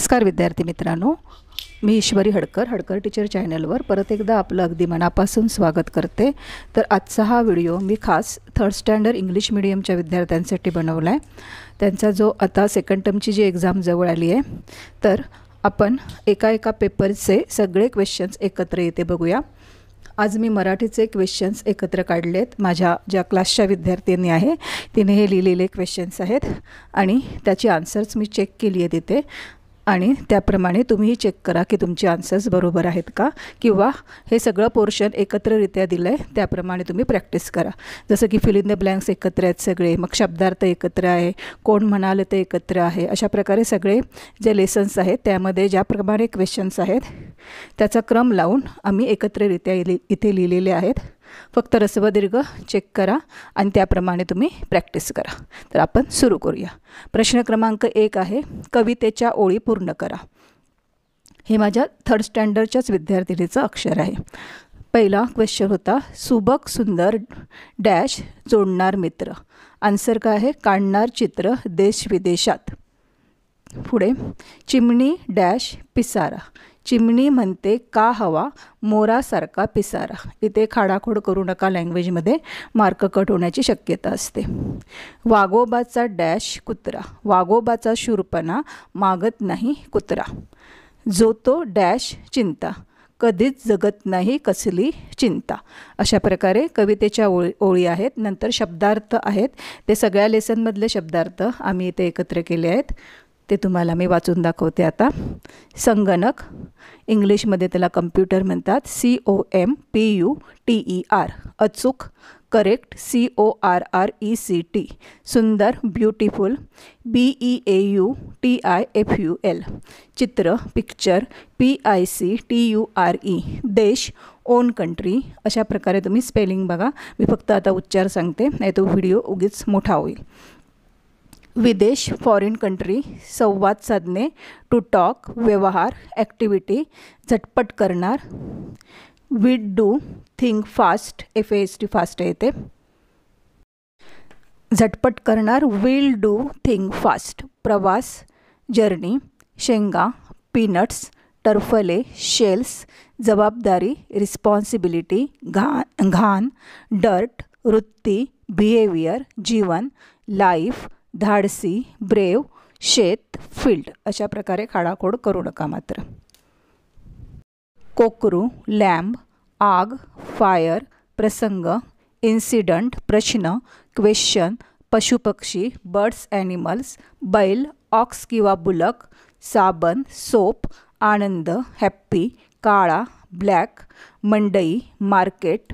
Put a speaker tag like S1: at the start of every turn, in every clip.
S1: नमस्कार विद्यार्थी मित्रांनो, मी ईश्वरी हडकर टीचर चॅनलवर परत एकदा आपलं अगदी मनापासून स्वागत करते। तर आजचा हा व्हिडिओ मी खास 3rd स्टँडर्ड इंग्लिश मीडियमच्या विद्यार्थ्यांसाठी बनवला आहे। त्यांचा जो आता सेकंड टर्मची जी एक्झाम जवळ आली आहे, तर आपण एका पेपरचे सगळे क्वेश्चन्स एकत्र येते बघूया। आज मी मराठीचे क्वेश्चन्स एकत्र काढलेत। माझ्या ज्या क्लासच्या विद्यार्थ्यांनी आहे तिने हे लिहिलेले क्वेश्चन्स आहेत आणि त्याची आन्सर्स मी चेक केली आहे तिथे, आणि त्याप्रमाणे तुम्हीही चेक करा की तुमचे आन्सर्स बरोबर आहेत का, किंवा हे सगळं पोर्शन एकत्ररित्या दिलं आहे त्याप्रमाणे तुम्ही प्रॅक्टिस करा। जसं की फिल इन द ब्लँक्स एकत्र आहेत सगळे, मग शब्दार्थ एकत्र आहे, कोण म्हणाले ते एकत्र आहे, अशा प्रकारे सगळे जे लेसन्स आहेत त्यामध्ये ज्याप्रमाणे क्वेश्चन्स आहेत त्याचा क्रम लावून आम्ही एकत्ररित्या इथे लिहिलेले आहेत। फक्त ऱ्हस्व दीर्घ चेक करा आणि त्याप्रमाणे तुम्ही प्रॅक्टिस करा। तर आपण सुरू करूया। प्रश्न क्रमांक 1 आहे, कवितेच्या ओळी पूर्ण करा। हे माझ्या 3rd स्टँडर्डच्याच विद्यार्थिनीचं अक्षर आहे। पहिला क्वेश्चन होता, सुबक सुंदर डॅश जोडणार मित्र। आन्सर काय आहे, काढणार चित्र देश विदेशात। पुढे, चिमणी डॅश पिसारा। चिमणी म्हणते का हवा मोरासारखा पिसारा। इथे खाडाखोड करू नका, लँग्वेजमध्ये मार्क कट होण्याची शक्यता असते। वाघोबाचा डॅश कुत्रा। वाघोबाचा शूरपणा मागत नाही कुत्रा। जो तो डॅश चिंता, कधीच जगत नाही कसली चिंता। अशा प्रकारे कवितेच्या ओळी आहेत। नंतर शब्दार्थ आहेत, ते सगळ्या लेसनमधले शब्दार्थ आम्ही इथे एकत्र केले आहेत, ते तुम्हाला मी वाचून दाखवते आता। संगणक, इंग्लिशमध्ये त्याला कम्प्युटर म्हणतात, COMPUTER। अचूक, करेक्ट, CORRECT। सुंदर, ब्युटिफुल, BEAUTIFUL। चित्र, पिक्चर, PICTURE। देश, ओन कंट्री। अशा प्रकारे तुम्ही स्पेलिंग बघा, मी फक्त आता उच्चार सांगते, नाही तो व्हिडिओ उगीच मोठा होईल। विदेश, फॉरेन कंट्री। संवाद साधणे, टू टॉक, व्यवहार, ॲक्टिव्हिटी, झटपट करणार। We do think fast, FAST fast येते, झटपट करणार, विल डू थिंक फास्ट। प्रवास, जर्नी। शेंगा, पीनट्स, टरफले, शेल्स। जबाबदारी, रिस्पॉन्सिबिलिटी, घाण, डर्ट। वृत्ती, बिहेवियर, जीवन, लाईफ, धाडसी, ब्रेव, शेत, फील्ड। अशा प्रकारे खाडाखोड करू नका मात्र। कोकरू, लॅम्ब, आग, फायर, प्रसंग, इन्सिडंट, प्रश्न, क्वेश्चन, पशुपक्षी, बर्ड्स ॲनिमल्स, बैल, ऑक्स किंवा बुलक, साबण, सोप, आनंद, हॅप्पी, काळा, ब्लॅक, मंडई, मार्केट।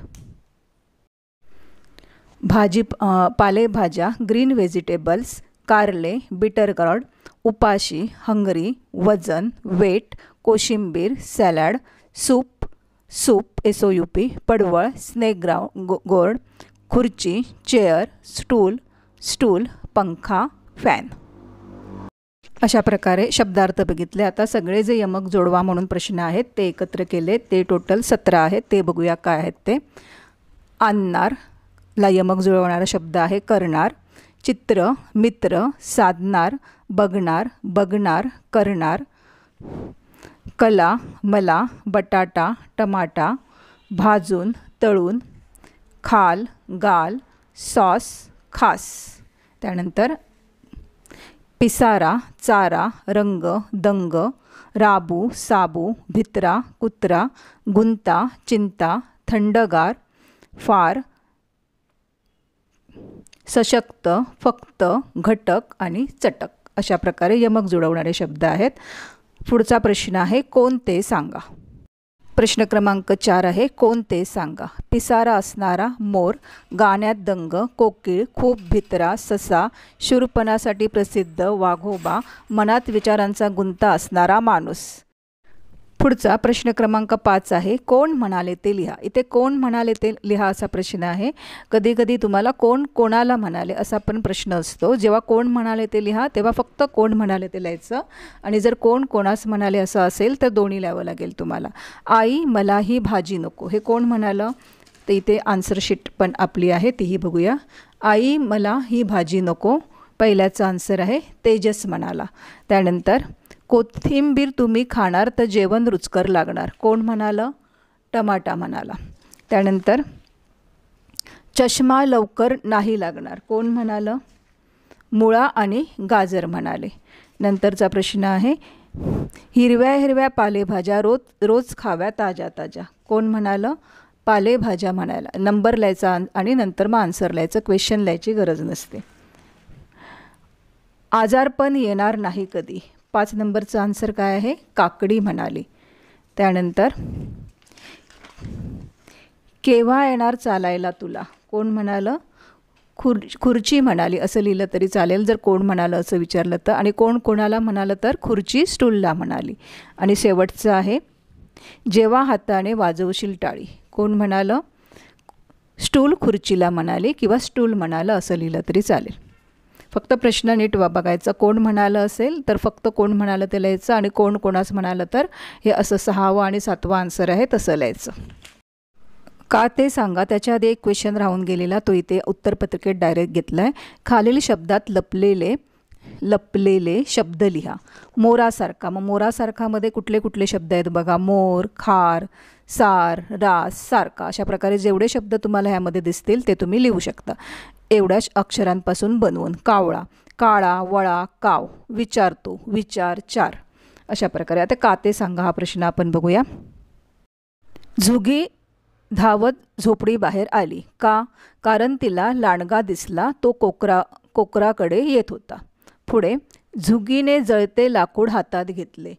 S1: पालेभाज्या, ग्रीन व्हेजिटेबल्स, कारले, बिटर गार्ड, उपाशी, हंगरी, वजन, वेट, कोशिंबीर, सॅलड, सूप, SOUP, पडवळ, स्नेक गोर्ड, खुर्ची, चेअर, स्टूल, पंखा, फॅन। अशा प्रकारे शब्दार्थ बघितले। आता सगळे जे यमक जोडवा म्हणून प्रश्न आहेत ते एकत्र केले, ते टोटल 17 आहेत, ते बघूया काय आहेत ते। आणणार ला यमक जुळवणारा शब्द आहे करणार। चित्र, मित्र, साधणार, बघणार, करणार। कला, मला, बटाटा, टमाटा, भाजून, तळून, खाल, गाल, सॉस, खास। त्यानंतर पिसारा, चारा, रंग, दंग, राबू, साबू, भित्रा, कुत्रा, गुंता, चिंता, थंडगार, फार, सशक्त, फक्त, घटक आणि चटक। अशा प्रकारे यमक जुळवणारे शब्द आहेत। पुढचा प्रश्न आहे, कोण ते सांगा। प्रश्न क्रमांक 4 आहे, कोण ते सांगा। पिसारा असणारा मोर, गाण्यात दंग, कोकिळ, खूप भित्रा, ससा, शूरपणासाठी प्रसिद्ध वाघोबा, मनात विचारांचा गुंता असणारा माणूस। पुढचा प्रश्न क्रमांक 5 आहे, कोण म्हणाले ते लिहा। इथे कोण म्हणाले ते लिहा असा प्रश्न आहे। कधी कधी तुम्हाला कोण कोणाला म्हणाले असा पण प्रश्न असतो। जेव्हा कोण म्हणाले ते लिहा तेव्हा फक्त कोण म्हणाले ते लिहायचं, आणि जर कोण कोणास म्हणाले असं असेल तर दोन्ही लिहावं लागेल तुम्हाला। आई मला ही भाजी नको, हे कोण म्हणालं, तर इथे आन्सर शीट पण आपली आहे, तीही बघूया। आई मला ही भाजी नको, पहिल्याचा आन्सर आहे तेजस म्हणाला। त्यानंतर कोथिंबीर तुम्ही खाणार तर जेवण रुचकर लागणार, कोण म्हणालं? टमाटा म्हणाला. त्यानंतर चष्मा लवकर नाही लागणार, कोण म्हणालं? मुळा आणि गाजर म्हणाले. नंतरचा प्रश्न आहे, हिरव्या हिरव्या पालेभाज्या रोज रोज खाव्या ताज्या ताज्या, कोण म्हणालं? पालेभाज्या म्हणायला. नंबर लिहायचा आणि नंतर मग आन्सर लिहायचं, क्वेश्चन लिहायची गरज नसते. आजारपण येणार नाही कधी, 5 नंबरचं आन्सर काय आहे? काकडी म्हणाली. त्यानंतर केव्हा येणार चालायला तुला, कोण म्हणालं? खुर्ची म्हणाली. असं लिहिलं तरी चालेल जर कोण म्हणालं असं विचारलं तर. आणि कोण कोणाला म्हणालं तर खुर्ची स्टूलला म्हणाली. आणि शेवटचं आहे, जेव्हा हाताने वाजवशील टाळी, कोण म्हणालं? स्टूल खुर्चीला म्हणाली किंवा स्टूल म्हणालं असं लिहिलं तरी चालेल. फक्त प्रश्न नीट बघायचा. कोण म्हणालं असेल तर फक्त कोण म्हणालं ते लिहायचं, आणि कोण कोणास म्हणालं तर हे असं 6वा आणि 7वा आन्सर आहे तसं लिहायचं. का ते सांगा, त्याच्या आधी एक क्वेश्चन राहून गेलेला, तो इथे उत्तरपत्रिकेत डायरेक्ट घेतला आहे. खालील शब्दात लपलेले शब्द लिहा. मोरासारखा, मग मोरासारखामध्ये कुठले कुठले शब्द आहेत बघा? मोर, खार, सार, रास, सारखा. अशा प्रकारे जेवढे शब्द तुम्हाला ह्यामध्ये दिसतील ते तुम्ही लिहू शकता एवढ्याच अक्षरांपासून बनवून. कावळा, काळा, वळा, काव, विचारतो, विचार, चार. अशा प्रकारे. आता का ते सांगा हा प्रश्न आपण बघूया. झुगी धावत झोपडी बाहेर आली. का? कारण तिला लांडगा दिसला, तो कोकराकडे येत होता. पुढे, झुगीने जळते लाकूड हातात घेतले.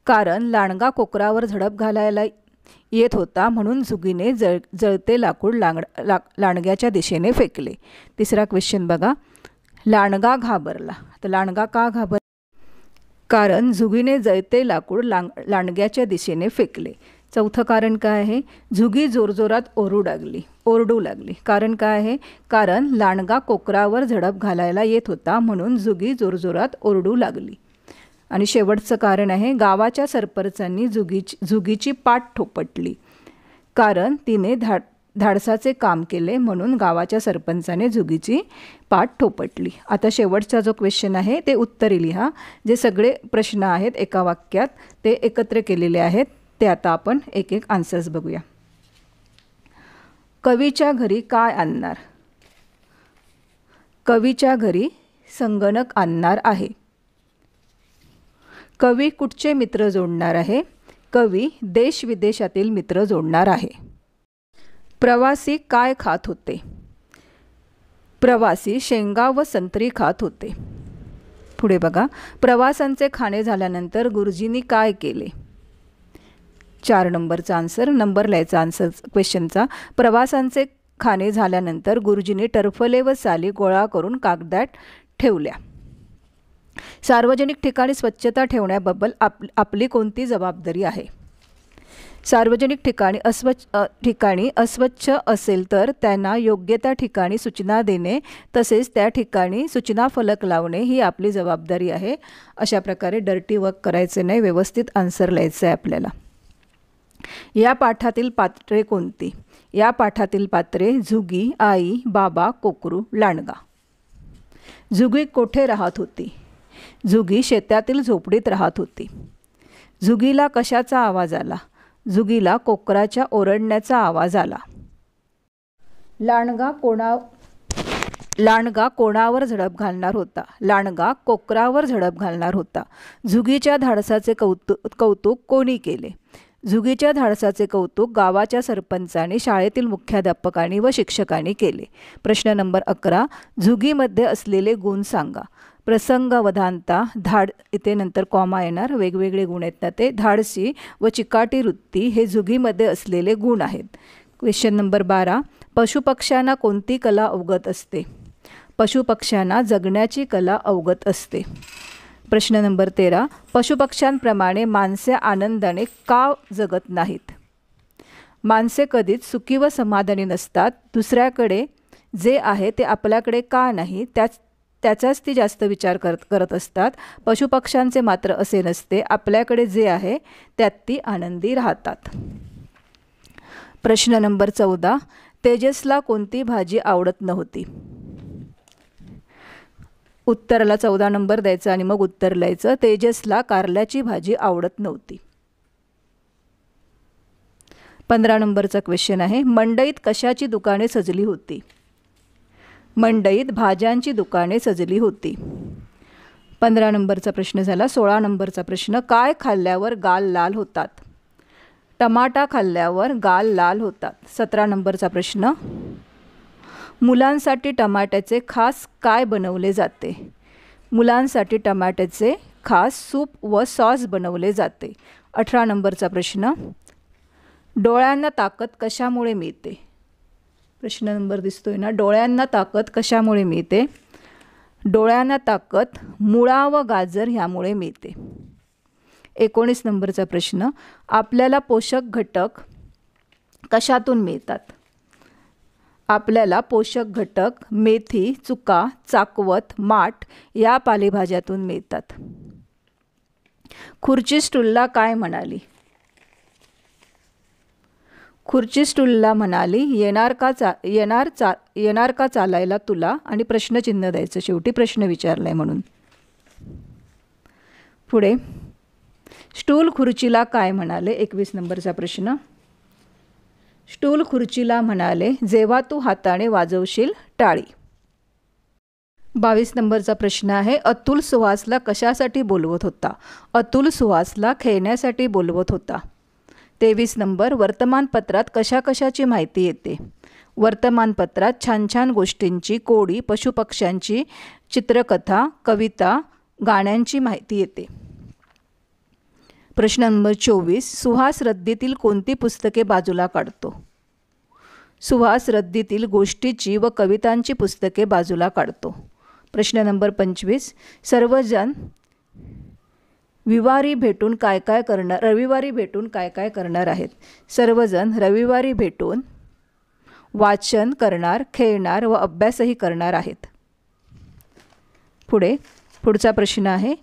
S1: कारण लांडगा कोकरावर झडप घालायला येत होता, म्हणून झुगीने जळते लाकूड लांडग्याच्या दिशेने फेकले. तिसरा क्वेश्चन बघा. लांडगा घाबरला. तर लांडगा का घाबरला? कारण झुगीने जळते लाकूड लांडग्याच्या दिशेने फेकले. चौथं कारण काय आहे? झुगी जोरजोरात ओरडू लागली. कारण काय आहे? कारण लांडगा कोकरावर झडप घालायला येत होता, म्हणून झुगी जोरजोरात ओरडू लागली. आणि शेवटचं कारण आहे, गावाच्या सरपंचांनी झुगीची पाठ थोपटली. कारण तिने धाडसाचे काम केले, म्हणून गावाच्या सरपंचाने झुगीची पाठ थोपटली. आता शेवटचा जो क्वेश्चन आहे ते उत्तरे लिहा. जे सगळे प्रश्न आहेत एका वाक्यात ते एकत्र केलेले आहेत, ते आता आपण एक एक आन्सर्स बघूया. कवीच्या घरी काय आणणार? कवीच्या घरी संगणक आणणार आहे. कवी कुठचे मित्र जोडणार आहे? कवी देश विदेशातील मित्र जोडणार आहे. प्रवासी काय खात होते? प्रवासी शेंगा व संत्री खात होते. पुढे बघा. प्रवासांचे खाणे झाल्यानंतर गुरुजींनी काय केले? 4 नंबरचा आन्सर. नंबर लिहायचा आन्सर क्वेश्चनचा. प्रवासांचे खाणे झाल्यानंतर गुरुजींनी टरफले व साली गोळा करून कागदात ठेवल्या. सार्वजनिक ठिकाणी स्वच्छता ठेवण्याबद्दल आपली कोणती जबाबदारी आहे? सार्वजनिक ठिकाणी अस्वच्छ असेल तर त्यांना योग्य त्या ठिकाणी सूचना देणे, तसेच त्या ठिकाणी सूचना फलक लावणे ही आपली जबाबदारी आहे. अशा प्रकारे डर्टी वर्क करायचे नाही, व्यवस्थित आन्सर लिहायचं आहे आपल्याला. या पाठातील पात्रे कोणती? या पाठातील पात्रे झुगी, आई, बाबा, कोकरू, लांडगा. झुगी कोठे राहत होती? झुगी शेतातील झोपडीत राहत होती. झुगीला कशाचा आवाज आला? झुगीला कोकराच्या ओरडण्याचा आवाज आला. लांडगा कोणावर झडप घालणार होता? लांडगा कोकरावर झडप घालणार होता. झुगीच्या धाडसाचे कौतुक कोणी केले? झुगीच्या धाडसाचे कौतुक गावाच्या सरपंचाने, शाळेतील मुख्याध्यापकांनी व शिक्षकांनी केले. प्रश्न नंबर 11. झुगीमध्ये असलेले गुण सांगा. प्रसंगवधानता, धाड, इथे नंतर कॉमा येणार, वेगवेगळे गुण आहेत ना ते. धाडसी व चिकाटी वृत्ती हे झुगीमध्ये असलेले गुण आहेत. Question number 12. पशुपक्ष्यांना कोणती कला अवगत असते? पशुपक्ष्यांना जगण्याची कला अवगत असते. प्रश्न नंबर 13. पशुपक्ष्यांप्रमाणे माणसे आनंदाने का जगत नाहीत? माणसे कधीच सुखी व समाधानी नसतात. दुसऱ्याकडे जे आहे ते आपल्याकडे का नाही त्याचाच ती जास्त विचार करत असतात. पशुपक्ष्यांचे मात्र असे नसते, आपल्याकडे जे आहे त्यात ती आनंदी राहतात. प्रश्न नंबर 14. तेजसला कोणती भाजी आवडत नव्हती? उत्तराला 14 नंबर द्यायचा आणि मग उत्तर लिहायचं. तेजसला कारल्याची भाजी आवडत नव्हती. 15 नंबरचा क्वेश्चन आहे, मंडईत कशाची दुकाने सजली होती? मंडईत भाज्यांची दुकाने सजली होती. 15 नंबरचा प्रश्न झाला. 16 नंबरचा प्रश्न, काय खाल्ल्यावर गाल लाल होतात? टमाटा खाल्ल्यावर गाल लाल होतात. 17 नंबरचा प्रश्न, मुलांसाठी टमाट्याचे खास काय बनवले जाते? मुलांसाठी टमाट्याचे खास सूप व सॉस बनवले जाते. 18 नंबरचा प्रश्न, डोळ्यांना ताकद कशामुळे मिळते? प्रश्न नंबर दिसतोय ना, डोळ्यांना ताकद कशामुळे मिळते? डोळ्यांना ताकद मुळा व गाजर ह्यामुळे मिळते. 19 नंबरचा प्रश्न, आपल्याला पोषक घटक कशातून मिळतात? आपल्याला पोषक घटक मेथी, चुका, चाकवत, माठ या पालेभाज्यातून मिळतात. खुर्ची स्टूलला काय म्हणाली? खुर्ची स्टूलला म्हणाली, येणार का चालायला तुला? आणि प्रश्नचिन्ह द्यायचं, शेवटी प्रश्न विचारलाय म्हणून. पुढे, स्टूल खुर्चीला काय म्हणाले? 21 नंबरचा प्रश्न, स्टूल खुर्चीला म्हणाले, जेव्हा तू हाताने वाजवशील टाळी. 22 नंबरचा प्रश्न आहे, अतुल सुहासला कशासाठी बोलवत होता? अतुल सुहासला खेळण्यासाठी बोलवत होता. 23 नंबर, वर्तमानपत्रात कशाकशाची माहिती येते? वर्तमानपत्रात छान छान गोष्टींची, कोडी, पशुपक्ष्यांची, चित्रकथा, कविता, गाण्यांची माहिती येते. प्रश्न नंबर 24, सुहास रद्दीतील कोणती पुस्तके बाजूला काढतो? सुहास रद्दीतील गोष्टीची व कवितांची पुस्तके बाजूला काढतो. प्रश्न नंबर 25, सर्वजण रविवारी भेटून काय काय करणार आहेत? सर्वजण रविवारी भेटून वाचन करणार, खेळणार व अभ्यासही करणार आहेत. पुढचा प्रश्न आहे,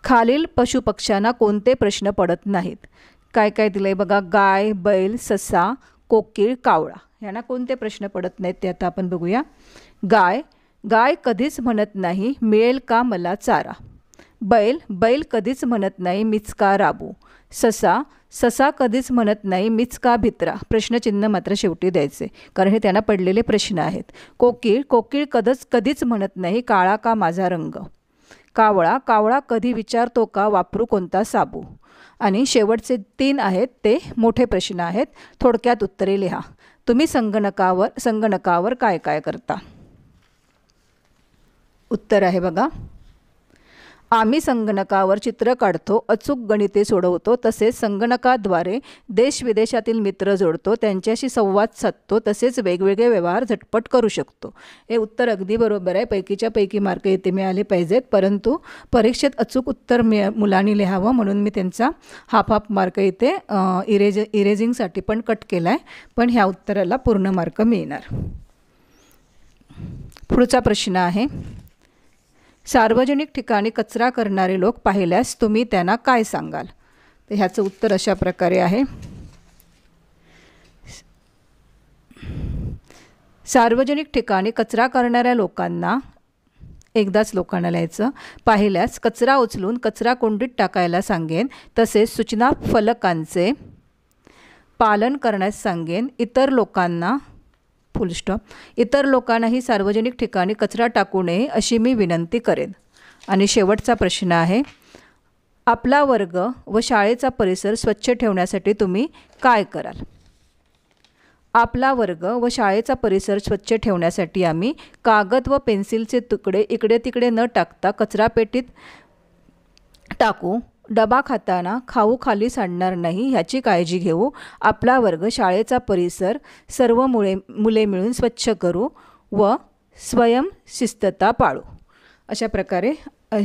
S1: खालील पशुपक्ष्यांना कोणते प्रश्न पडत नाहीत? काय काय दिलंय बघा, गाय, बैल, ससा, कोकीळ, कावळा. यांना कोणते प्रश्न पडत नाहीत ते आता आपण बघूया. गाय कधीच म्हणत नाही मिळेल का मला चारा. बैल कधीच म्हणत नाही मीच का राबू. ससा कधीच म्हणत नाही मीच का भित्रा. प्रश्नचिन्ह मात्र शेवटी द्यायचे, कारण हे त्यांना पडलेले प्रश्न आहेत. कोकीळ कधीच म्हणत नाही काळा का माझा रंग. कावळा कधी विचारतो का वापरू कोणता साबू. आणि शेवटचे 3 आहेत ते मोठे प्रश्न आहेत. थोडक्यात उत्तरे लिहा. तुम्ही संगणकावर काय काय करता? उत्तर आहे बघा, आम्ही संगणकावर चित्र काढतो, अचूक गणिते सोडवतो, तसेच संगणकाद्वारे देशविदेशातील मित्र जोडतो, त्यांच्याशी संवाद साधतो, तसेच वेगवेगळे व्यवहार झटपट करू शकतो. हे उत्तर अगदी बरोबर आहे. पैकीच्या पैकी मार्क येथे मिळाले पाहिजेत, परंतु परीक्षेत अचूक उत्तर मुलांनी लिहावं म्हणून मी त्यांचा हाफ मार्क इथे इरेजिंगसाठी पण कट केला आहे, पण ह्या उत्तराला पूर्ण मार्क मिळणार. पुढचा प्रश्न आहे, सार्वजनिक ठिकाणी कचरा करणारे लोक पाहिल्यास तुम्ही त्यांना काय सांगाल? तर ह्याचं उत्तर अशा प्रकारे आहे, सार्वजनिक ठिकाणी कचरा करणाऱ्या लोकांना, एकदाच लोकांना लिहायचं, पाहिल्यास कचरा उचलून कचरा कुंडीत टाकायला सांगेन, तसेच सूचना फलकांचे पालन करण्यास सांगेन. इतर लोकांनाही सार्वजनिक ठिकाणी कचरा टाकू नये अशी मी विनंती करेन. आणि शेवटचा प्रश्न आहे, आपला वर्ग व शाळेचा परिसर स्वच्छ ठेवण्यासाठी तुम्ही काय कराल? आपला वर्ग व शाळेचा परिसर स्वच्छ ठेवण्यासाठी आम्ही कागद व पेन्सिलचे तुकडे इकडे तिकडे न टाकता कचरापेटीत टाकू. डबा खाताना खाऊ खाली सांडणार नाही ह्याची काळजी घेऊ. आपला वर्ग शाळेचा परिसर सर्व मुले मिळून स्वच्छ करू व स्वयंशिस्तता पाळू. अशा प्रकारे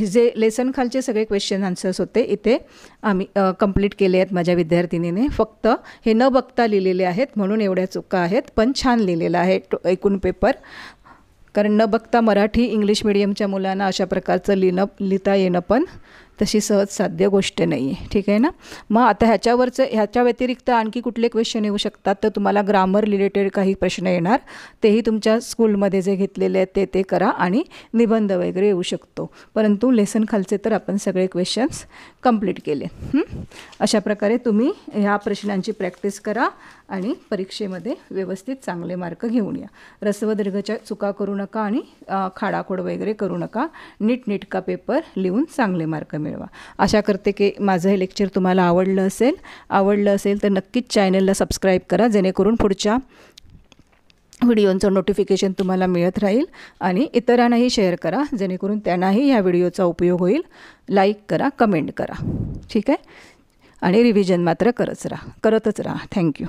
S1: जे लेसन खालचे सगळे क्वेश्चन आन्सर्स होते इथे आम्ही कंप्लीट केले आहेत माझ्या विद्यार्थिनीने. फक्त हे न बघता लिहिलेले आहेत म्हणून एवढ्या चुका आहेत, पण छान लिहिलेलं आहे एकूण पेपर. कारण न बघता मराठी इंग्लिश मिडियमच्या मुलांना अशा प्रकारचं लिहिता येणं पण तशी सहज साध्य गोष्ट नाही आहे, ठीक आहे ना. मग आता ह्याच्या व्यतिरिक्त आणखी कुठले क्वेश्चन येऊ शकतात, तर तुम्हाला ग्रामर रिलेटेड काही प्रश्न येणार, तेही तुमच्या स्कूलमध्ये जे घेतलेले आहेत ते करा, आणि निबंध वगैरे येऊ शकतो. परंतु लेसन खालचे तर आपण सगळे क्वेश्चन्स कंप्लीट केले. अशा प्रकारे तुम्ही ह्या प्रश्नांची प्रॅक्टिस करा आणि परीक्षेमध्ये व्यवस्थित चांगले मार्क घेऊन या. ऱ्हस्व दीर्घच्या चुका करू नका आणि खाडाखोड वगैरे करू नका. नीटनेटका पेपर लिहून चांगले मार्क मिळवा. आशा करते की माझं हे लेक्चर तुम्हाला आवडलं असेल तर नक्कीच चॅनलला सबस्क्राईब करा, जेणेकरून पुढच्या व्हिडिओचं नोटिफिकेशन तुम्हाला मिळत राहील, आणि इतरांनाही शेअर करा, जेणेकरून त्यांनाही ह्या व्हिडिओचा उपयोग होईल. लाईक करा, कमेंट करा, ठीक आहे. आणि रिव्हिजन मात्र करतच राहा. थँक्यू.